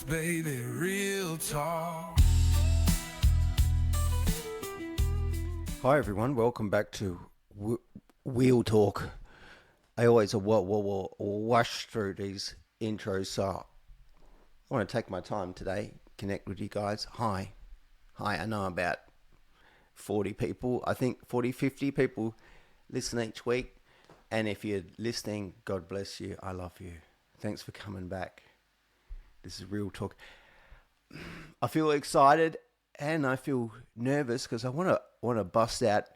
baby, real talk. Hi everyone, welcome back to Wheel Talk. I always wash through these intros, so I want to take my time today, connect with you guys. Hi, I know about 40 people, I think 40, 50 people listen each week. And if you're listening, God bless you, I love you. Thanks for coming back. This is Real Talk. I feel excited and I feel nervous because I want to bust out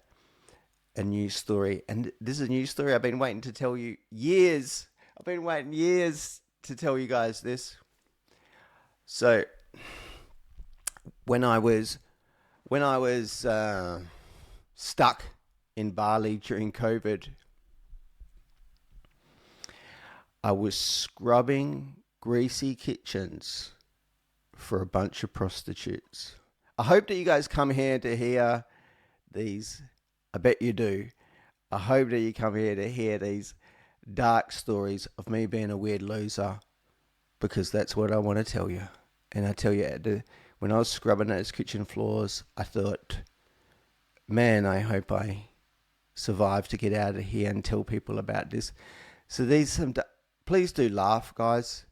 a news story. And this is a news story I've been waiting to tell you years. I've been waiting years to tell you guys this. So when I was stuck in Bali during COVID, I was scrubbing greasy kitchens for a bunch of prostitutes. I hope that you guys come here to hear these. I bet you do. I hope that you come here to hear these dark stories of me being a weird loser, because that's what I want to tell you. And I tell you, when I was scrubbing those kitchen floors, I thought, man, I hope I survive to get out of here and tell people about this. So please do laugh, guys,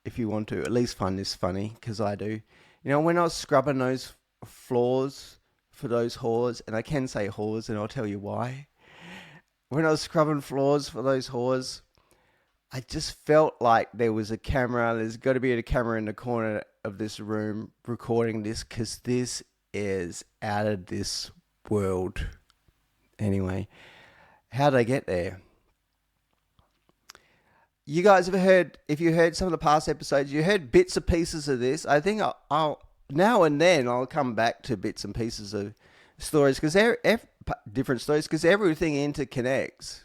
if you want to. At least find this funny, because I do. You know, when I was scrubbing those floors for those whores, and I can say whores, and I'll tell you why. When I was scrubbing floors for those whores, I just felt like there was a camera. There's got to be a camera in the corner of this room recording this, because this is out of this world. Anyway, how did I get there? You guys have heard, if you heard some of the past episodes, you heard bits and pieces of this. I think I'll now and then I'll come back to bits and pieces of stories, because different stories, because everything interconnects.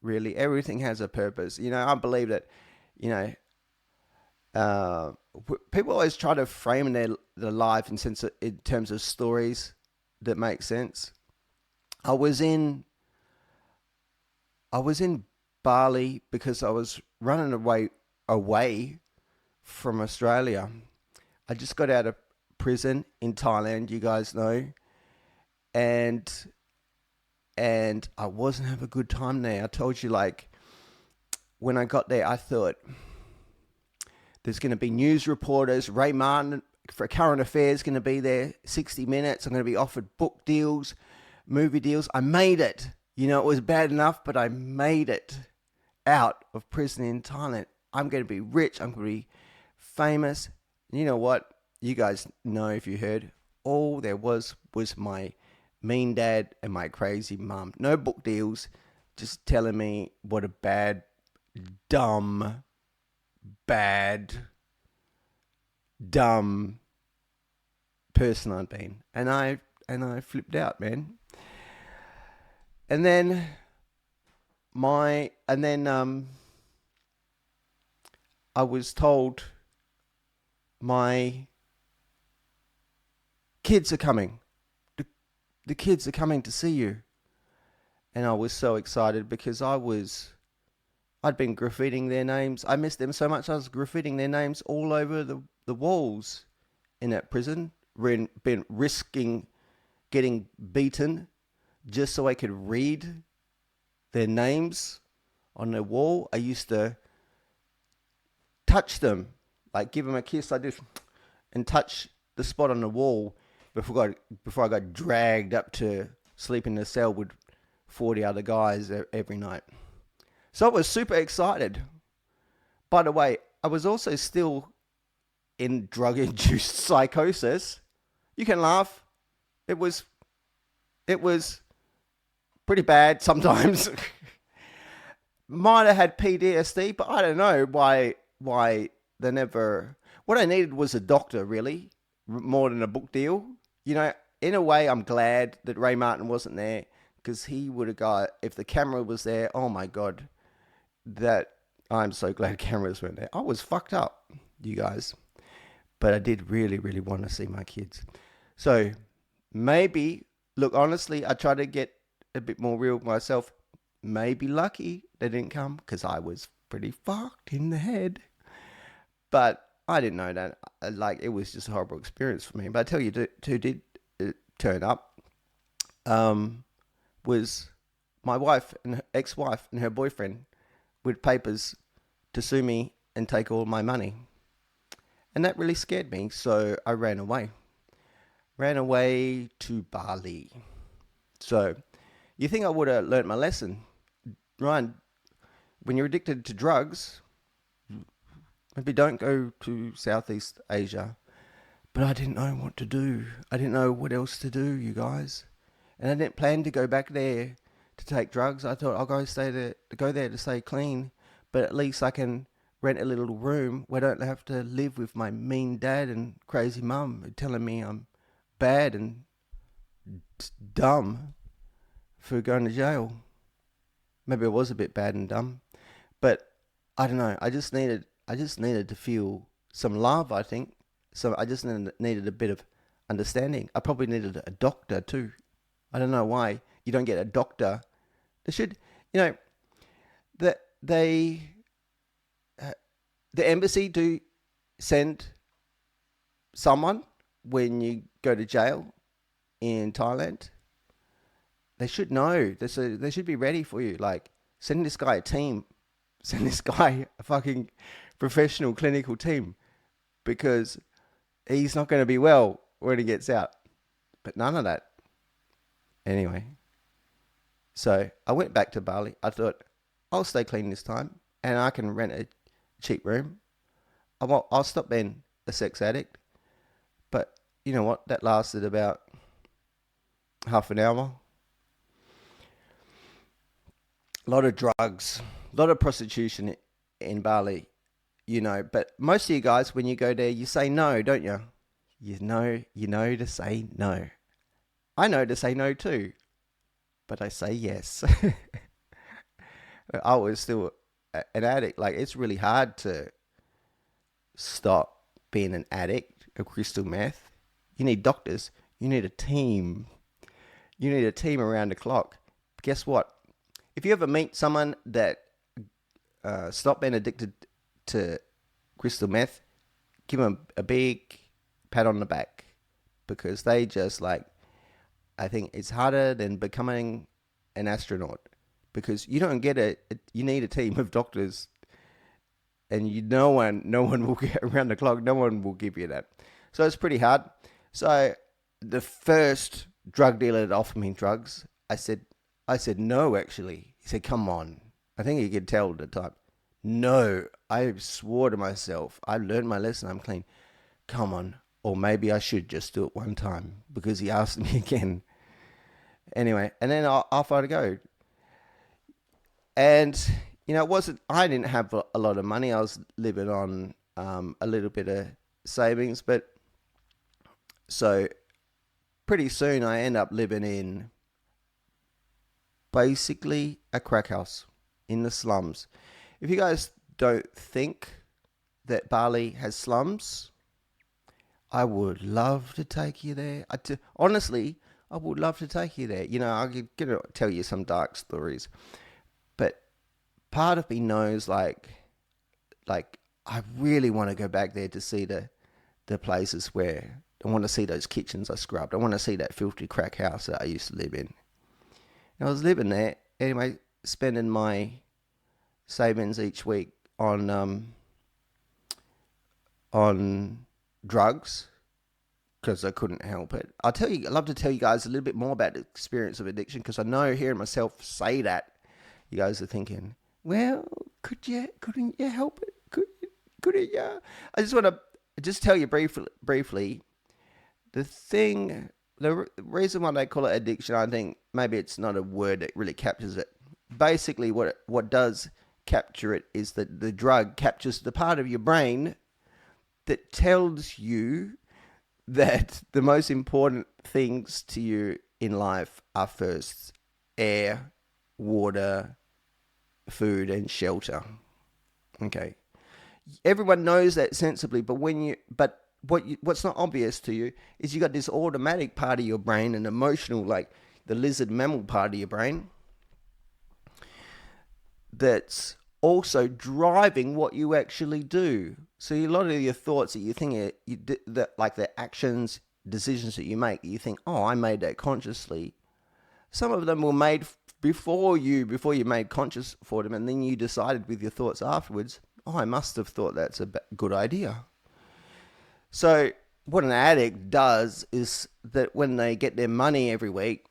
Really, everything has a purpose. You know, I believe that, you know, people always try to frame their life in terms of stories that make sense. I was in Bali because I was running away from Australia. I just got out of prison in Thailand, you guys know, and I wasn't having a good time there. I told you, like, when I got there, I thought there's going to be news reporters. Ray Martin for Current Affairs going to be there, 60 Minutes. I'm going to be offered book deals, movie deals. I made it. You know, it was bad enough, but I made it out of prison in Thailand. I'm going to be rich. I'm going to be famous. You know what? You guys know, if you heard, all there was my mean dad and my crazy mum. No book deals, just telling me what a dumb person I'd been. And I flipped out, man. And then I was told my kids are coming. The kids are coming to see you. And I was so excited because I'd been graffitiing their names. I missed them so much. I was graffitiing their names all over the walls in that prison. Been risking getting beaten just so I could read their names on the wall. I used to touch them, like give them a kiss like this, and touch the spot on the wall before I got dragged up to sleep in the cell with 40 other guys every night. So I was super excited. By the way, I was also still in drug-induced psychosis. You can laugh. It was pretty bad sometimes. Might have had PTSD, but I don't know why they never... What I needed was a doctor, really, more than a book deal. You know, in a way, I'm glad that Ray Martin wasn't there, because he would have got... If the camera was there, oh my God, I'm so glad cameras weren't there. I was fucked up, you guys. But I did really, really want to see my kids. So maybe, look, honestly, I tried to get a bit more real with myself. Maybe lucky they didn't come, because I was pretty fucked in the head. But I didn't know that. Like, it was just a horrible experience for me. But I tell you, who did turn up was my wife and her ex-wife and her boyfriend with papers to sue me and take all my money. And that really scared me, so I ran away. Ran away to Bali. So, you think I would have learnt my lesson? Ryan, when you're addicted to drugs, maybe don't go to Southeast Asia. But I didn't know what to do. I didn't know what else to do, you guys. And I didn't plan to go back there to take drugs. I thought I'll go there to stay clean. But at least I can rent a little room where I don't have to live with my mean dad and crazy mum telling me I'm bad and dumb for going to jail. Maybe I was a bit bad and dumb, but I don't know. I just needed to feel some love, I think. So I just needed a bit of understanding. I probably needed a doctor too. I don't know why you don't get a doctor. They should, that the embassy do send someone when you go to jail in Thailand. They should know. They should be ready for you. Like, send this guy a team. Send this guy a fucking professional clinical team, because he's not going to be well when he gets out. But none of that. Anyway, so I went back to Bali. I thought, I'll stay clean this time, and I can rent a cheap room. I'll stop being a sex addict. But you know what? That lasted about half an hour. A lot of drugs, a lot of prostitution in Bali, But most of you guys, when you go there, you say no, don't you? You know to say no. I know to say no too, but I say yes. I was still an addict. Like, it's really hard to stop being an addict of crystal meth. You need doctors. You need a team. You need a team around the clock. Guess what? If you ever meet someone that stopped being addicted to crystal meth, give them a big pat on the back, because they just I think it's harder than becoming an astronaut, because you don't get you need a team of doctors, and no one will get around the clock. No one will give you that. So it's pretty hard. So the first drug dealer that offered me drugs, I said no, actually. He said, come on. I think he could tell at the time. No, I swore to myself. I learned my lesson. I'm clean. Come on. Or maybe I should just do it one time, because he asked me again. Anyway, and then off I'd go. And, I didn't have a lot of money. I was living on a little bit of savings. But so pretty soon I end up living in basically a crack house in the slums. If you guys don't think that Bali has slums, I would love to take you there. Honestly, I would love to take you there. I'm going to tell you some dark stories. But part of me knows, like I really want to go back there to see the places where I want to see those kitchens I scrubbed. I want to see that filthy crack house that I used to live in. And I was living there, anyway, spending my savings each week on drugs, because I couldn't help it. I'd love to tell you guys a little bit more about the experience of addiction, because I know hearing myself say that, you guys are thinking, well, couldn't you help it? Couldn't you? I just want to tell you briefly, the reason why they call it addiction, I think maybe it's not a word that really captures it. Basically, what does capture it is that the drug captures the part of your brain that tells you that the most important things to you in life are first air, water, food, and shelter. Okay, everyone knows that sensibly, but what's not obvious to you is you got this automatic part of your brain, an emotional, like the lizard mammal part of your brain, that's also driving what you actually do. So a lot of your thoughts that you think that like the actions, decisions that you make, you think, oh, I made that consciously. Some of them were made before you made conscious for them, and then you decided with your thoughts afterwards, oh, I must have thought that's a good idea. So what an addict does is that when they get their money every week,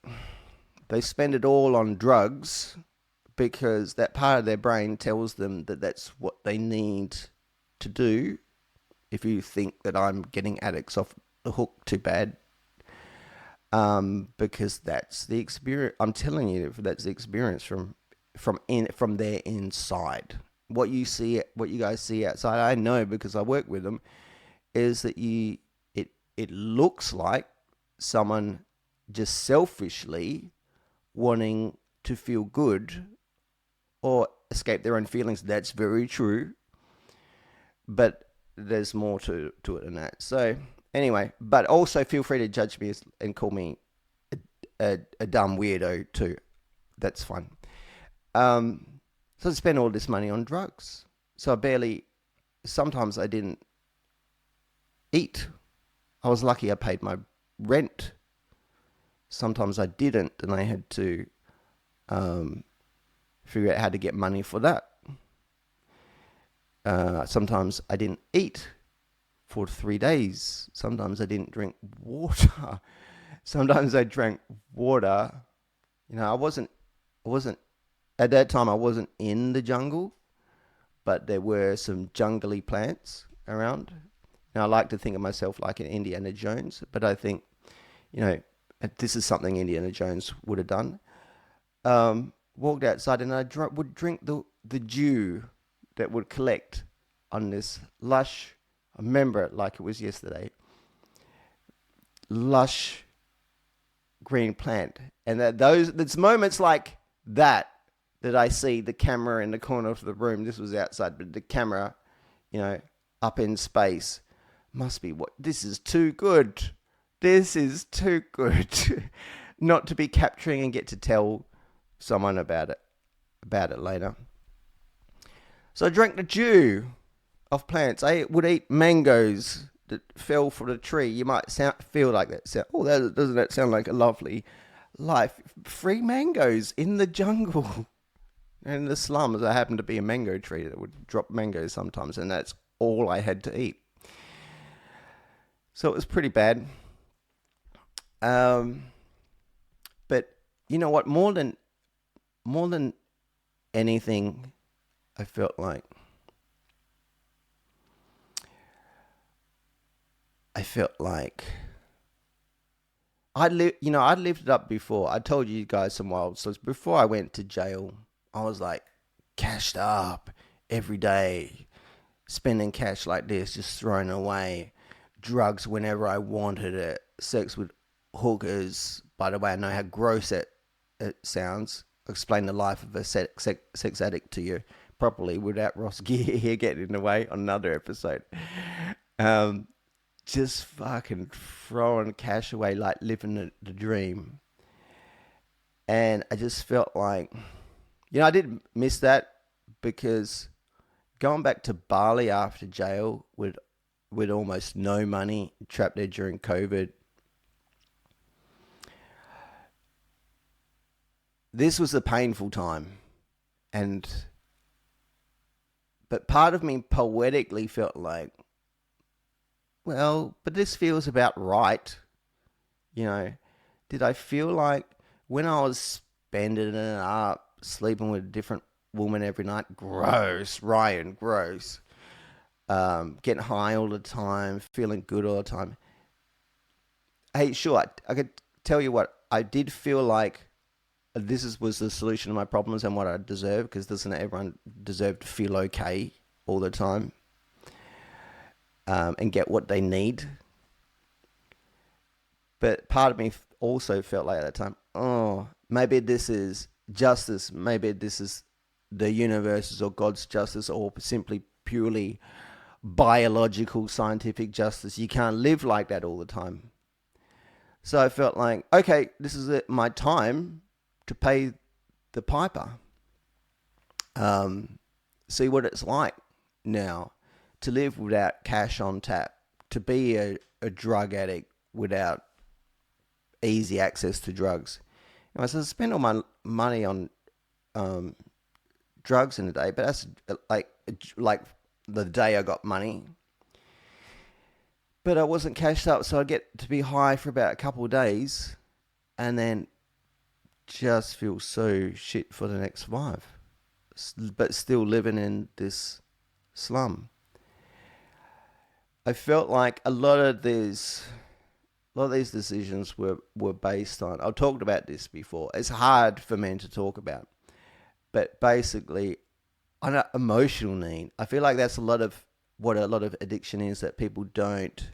they spend it all on drugs because that part of their brain tells them that that's what they need to do. If you think that I'm getting addicts off the hook, too bad. Because that's the experience. I'm telling you, that's the experience from their inside. What you guys see outside, I know because I work with them, is that it looks like someone just selfishly wanting to feel good or escape their own feelings. That's very true, but there's more to it than that. So anyway, but also feel free to judge me and call me a dumb weirdo too. That's fine. So I spent all this money on drugs. So sometimes I didn't eat. I was lucky I paid my rent. Sometimes I didn't, and I had to figure out how to get money for that. Sometimes I didn't eat for 3 days. Sometimes I didn't drink water. Sometimes I drank water. I wasn't at that time. I wasn't in the jungle, but there were some jungly plants around. Now I like to think of myself like an Indiana Jones, but I think, this is something Indiana Jones would have done. Walked outside and I would drink the dew that would collect on this lush, I remember it like it was yesterday, lush green plant. And it's moments like that I see the camera in the corner of the room. This was outside, but the camera, up in space must be this is too good. This is too good not to be capturing and get to tell someone about it later. So I drank the dew of plants. I would eat mangoes that fell from the tree. You might feel like that. Doesn't that sound like a lovely life? Free mangoes in the jungle. In the slums, there happened to be a mango tree that would drop mangoes sometimes, and that's all I had to eat. So it was pretty bad. But you know what? More than anything, I felt like I'd lived it up before. I told you guys some wild stories. Before I went to jail, I was like cashed up every day, spending cash like this, just throwing away. Drugs whenever I wanted it. Sex with hookers. By the way, I know how gross it sounds. I'll explain the life of a sex addict to you properly without Ross Gear here getting in the way on another episode. Just fucking throwing cash away, like living the dream. And I just felt like, I did miss that, because going back to Bali after jail with almost no money, trapped there during COVID, this was a painful time. But part of me poetically felt like, well, but this feels about right. Did I feel like when I was spending it up, sleeping with a different woman every night, gross, Ryan, gross, getting high all the time, feeling good all the time. Hey, sure, I could tell you what, I did feel like was the solution to my problems and what I deserve, because doesn't everyone deserve to feel okay all the time? And get what they need. But part of me also felt like at that time, oh, maybe this is justice. Maybe this is the universe's or God's justice, or simply purely biological, scientific justice. You can't live like that all the time. So I felt like, okay, this is my time to pay the piper. see what it's like now to live without cash on tap, to be a drug addict without easy access to drugs. So I spend all my money on drugs in a day, but that's like the day I got money. But I wasn't cashed up, so I'd get to be high for about a couple of days and then just feel so shit for the next 5. But still living in this slum. I felt like a lot of these decisions were based on, I've talked about this before, it's hard for men to talk about, but basically on an emotional need. I feel like that's a lot of what a lot of addiction is, that people don't,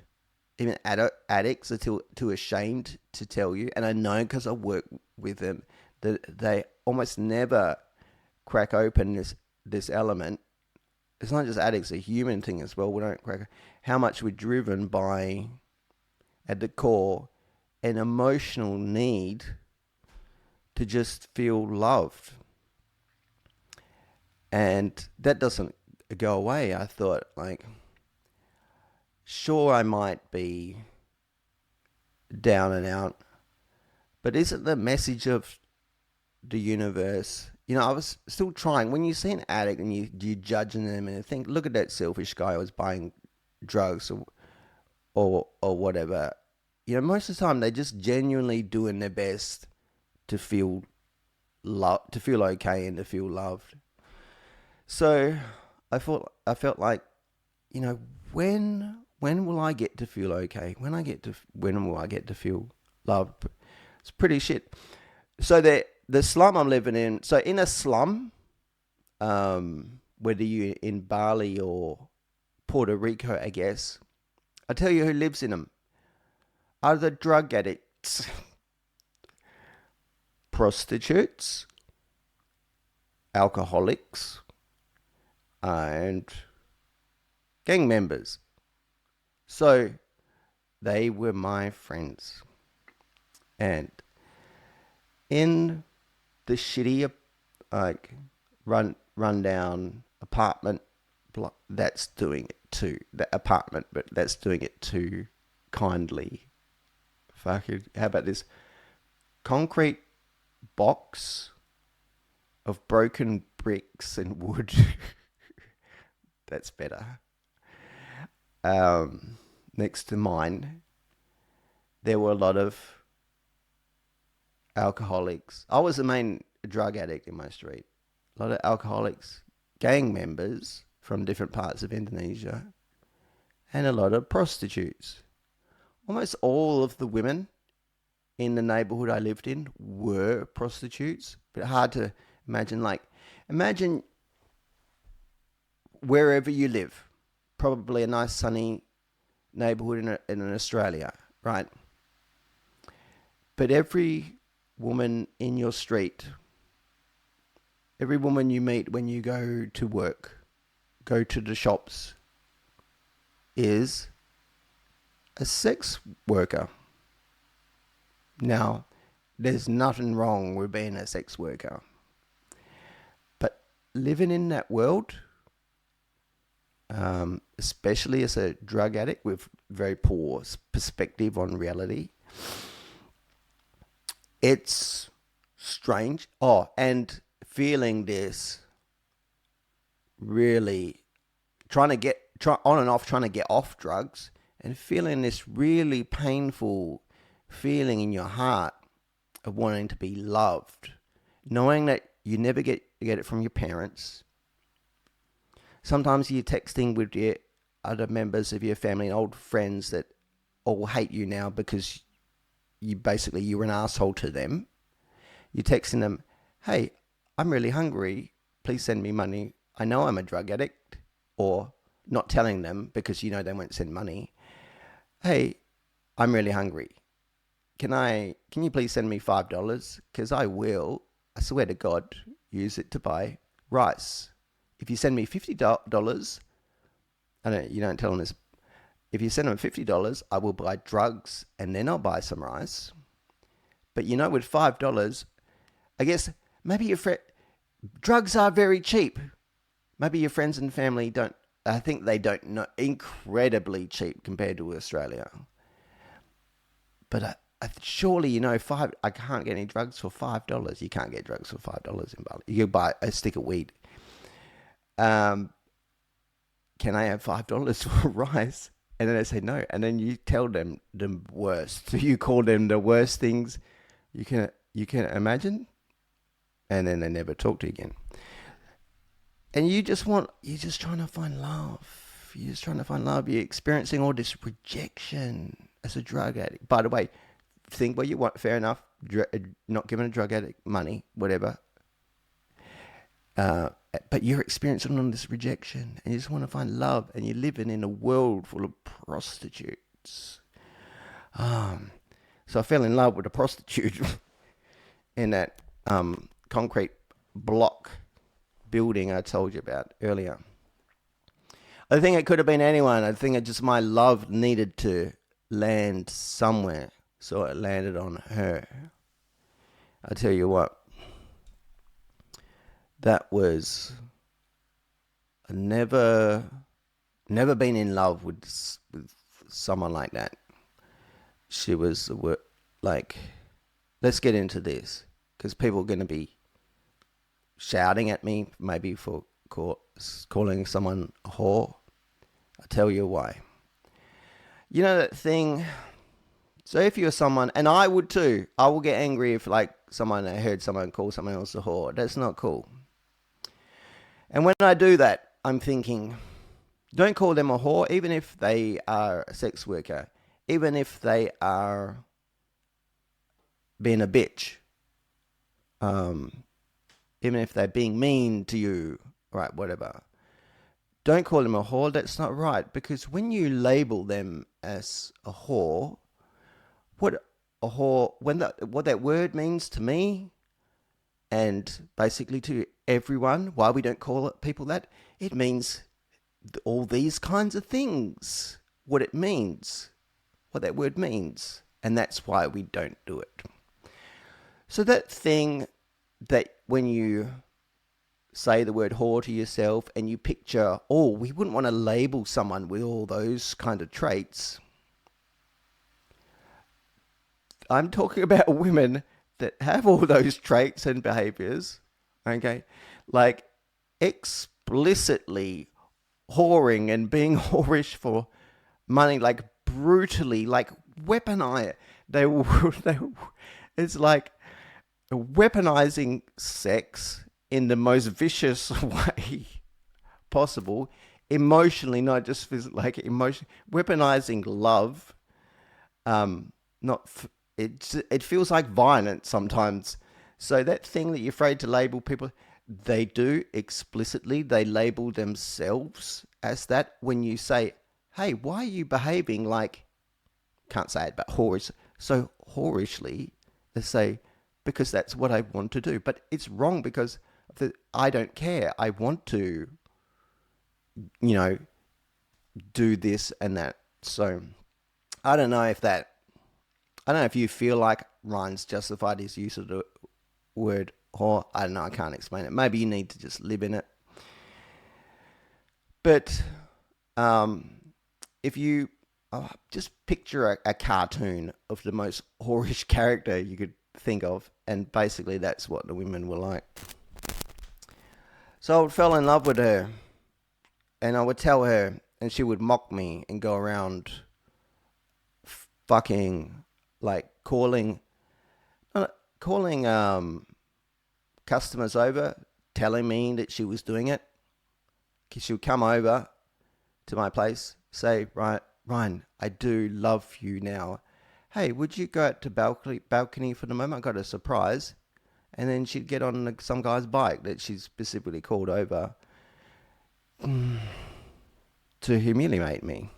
even addicts are too ashamed to tell you. And I know because I work with them that they almost never crack open this element. It's not just addicts, it's a human thing as well. We don't crack how much we're driven by, at the core, an emotional need to just feel loved. And that doesn't go away. I thought, like, sure, I might be down and out, but is it the message of the universe? I was still trying. When you see an addict and you're judging them and you think, look at that selfish guy who was buying drugs or whatever. Most of the time they're just genuinely doing their best to feel to feel okay and to feel loved. So I felt like, when will I get to feel okay? When will I get to feel loved? It's pretty shit. So the slum I'm living in. So in a slum, whether you're in Bali or Puerto Rico, I guess, I tell you who lives in them. Are the drug addicts, prostitutes, alcoholics, and gang members. So they were my friends. And in the shitty, rundown apartment block, that's doing it too. The apartment, but that's doing it too kindly. Fucking, how about this? Concrete box of broken bricks and wood. That's better. Next to mine, there were a lot of alcoholics. I was the main drug addict in my street. A lot of alcoholics, gang members from different parts of Indonesia, and a lot of prostitutes. Almost all of the women in the neighborhood I lived in were prostitutes, but hard to imagine. Imagine wherever you live, probably a nice sunny neighborhood in Australia, right? But every woman in your street, every woman you meet when you go to work, go to the shops, is a sex worker. Now, there's nothing wrong with being a sex worker. But living in that world, especially as a drug addict with very poor perspective on reality, it's strange. Oh, and feeling this really trying to get off drugs, and feeling this really painful feeling in your heart of wanting to be loved, knowing that you never get it from your parents. Sometimes you're texting with your other members of your family and old friends that all hate you now because you were an asshole to them. You're texting them, hey, I'm really hungry. Please send me money. I know I'm a drug addict. Or not telling them because they won't send money. Hey, I'm really hungry. Can you please send me $5? Because I will, I swear to God, use it to buy rice. If you send me $50, you don't tell them this. If you send them $50, I will buy drugs and then I'll buy some rice. But with $5, I guess maybe drugs are very cheap. Maybe your friends and family don't. I think they don't know. Incredibly cheap compared to Australia. But surely five. I can't get any drugs for $5. You can't get drugs for $5 in Bali. You buy a stick of weed. Can I have $5 for rice? And then they say no. And then you tell them the worst. So you call them the worst things you can imagine. And then they never talk to you again. And you're just trying to find love. You're just trying to find love. You're experiencing all this rejection as a drug addict. By the way, think what you want. Fair enough. Not giving a drug addict money, whatever. But you're experiencing all this rejection, and you just want to find love, and you're living in a world full of prostitutes. So I fell in love with a prostitute in that concrete block building I told you about earlier. I think it could have been anyone. I think my love needed to land somewhere, so it landed on her. I tell you what, that was never been in love with someone like that. She was like, let's get into this, because people are going to be shouting at me, maybe for calling someone a whore. I'll tell you why. You know that thing. So if you're someone, and I would too, I will get angry if I heard someone call someone else a whore. That's not cool. And when I do that, I'm thinking, don't call them a whore, even if they are a sex worker, even if they are being a bitch, even if they're being mean to you, right, whatever. Don't call them a whore. That's not right, because when you label them as a whore, what that word means to me, and basically to everyone, why we don't call people that, it means all these kinds of things. What it means, what that word means, and that's why we don't do it. So that thing that when you say the word whore to yourself and you picture, we wouldn't want to label someone with all those kind of traits. I'm talking about women that have all those traits and behaviors, okay? Like explicitly whoring and being whorish for money, like brutally, like weaponize. It's like weaponizing sex in the most vicious way possible, emotionally, not just physically, like emotion, weaponizing love. It feels like violence sometimes. So that thing that you're afraid to label people, they do explicitly. They label themselves as that. When you say, "Hey, why are you behaving like," can't say it, but whorish, so whorishly, they say, because that's what I want to do. But it's wrong, because I don't care. I want to, do this and that. So I don't know if you feel like Ryan's justified his use of the word whore. I don't know. I can't explain it. Maybe you need to just live in it. But if you just picture a cartoon of the most whorish character you could think of, and basically that's what the women were like. So I fell in love with her, and I would tell her, and she would mock me and go around fucking like calling customers over, telling me that she was doing it. She would come over to my place, say, Ryan, I do love you now. Hey, would you go out to balcony for the moment? I got a surprise. And then she'd get on some guy's bike that she specifically called over to humiliate me.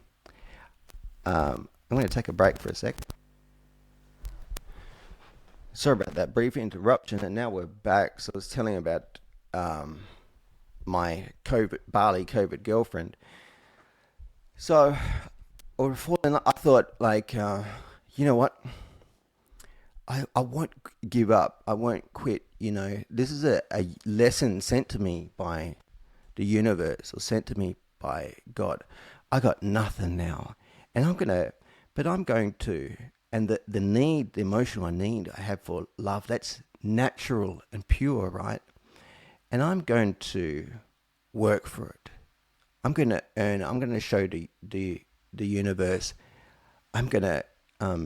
I'm going to take a break for a sec. Sorry about that brief interruption, and now we're back. So I was telling you about my Bali COVID girlfriend. So I thought, like, you know what? I won't give up. I won't quit. This is a lesson sent to me by the universe or sent to me by God. I got nothing now. And I'm going to, and the need, the emotional need I have for love, that's natural and pure, right? And I'm going to work for it. I'm going to earn, I'm going to show the universe, I'm going to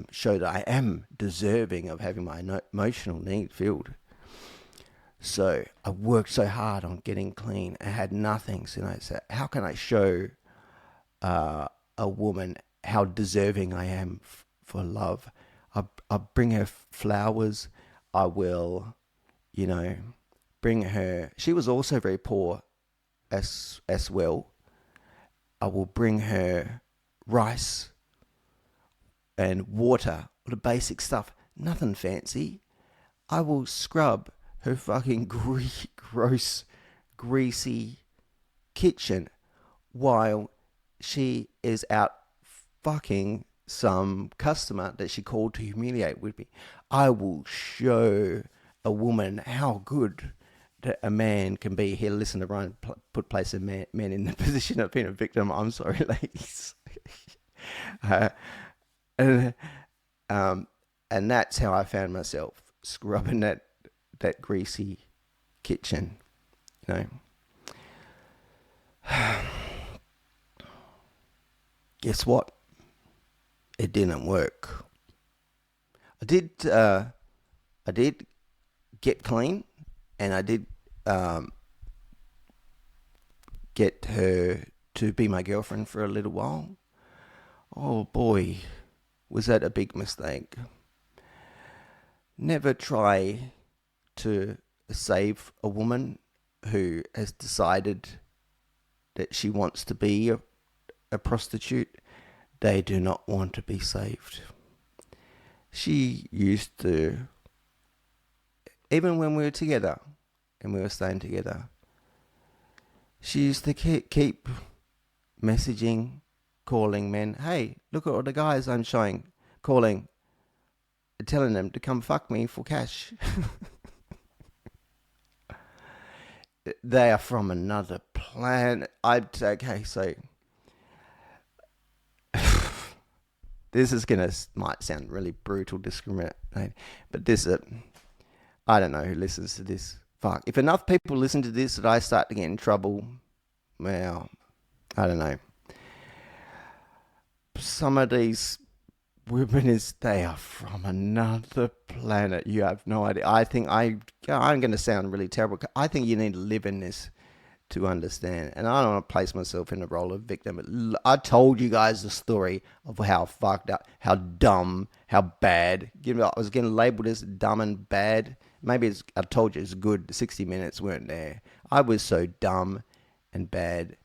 show that I am deserving of having my emotional need filled. So I worked so hard on getting clean. I had nothing. So I said, how can I show a woman how deserving I am for love? I'll bring her flowers. I will, bring her. She was also very poor as well. I will bring her rice and water, the basic stuff, nothing fancy. I will scrub her fucking gross, greasy kitchen while she is out fucking some customer that she called to humiliate with me. I will show a woman how good that a man can be. Here, listen to Ryan place a man in the position of being a victim. I'm sorry, ladies. And that's how I found myself scrubbing that greasy kitchen, Guess what? It didn't work. I did get clean, and I did get her to be my girlfriend for a little while. Oh boy, was that a big mistake. Never try to save a woman who has decided that she wants to be a prostitute. They do not want to be saved. She used to, even when we were together and we were staying together, she used to keep messaging, calling men, hey, look at all the guys I'm showing, calling, telling them to come fuck me for cash. They are from another planet. Okay, so this might sound really brutal, discriminating, but I don't know who listens to this. Fuck. If enough people listen to this that I start to get in trouble, well, I don't know. Some of these women they are from another planet. You have no idea. I think I'm going to sound really terrible. I think you need to live in this to understand. And I don't want to place myself in the role of victim. I told you guys the story of how fucked up, how dumb, how bad. I was getting labeled as dumb and bad. Maybe I told you it's good. The 60 minutes weren't there. I was so dumb and bad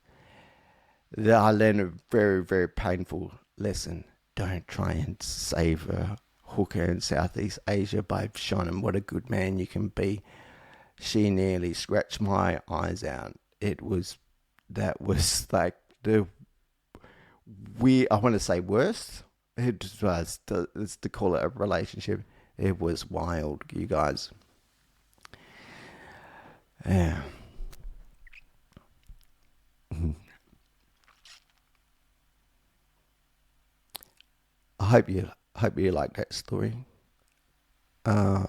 that I learned a very, very painful lesson. Don't try and save a hooker in Southeast Asia by showing them what a good man you can be. She nearly scratched my eyes out. That was like the I want to say worst. It was to call it a relationship. It was wild, you guys. Yeah. I hope you like that story. I'm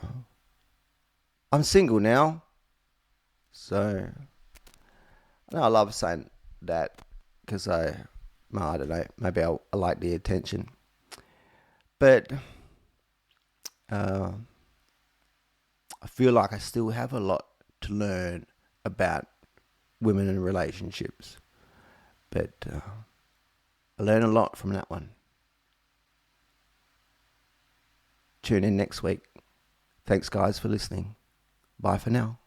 single now, so I love saying that because I don't know, maybe I like the attention, but I feel like I still have a lot to learn about women and relationships, but I learned a lot from that one. Tune in next week. Thanks, guys, for listening. Bye for now.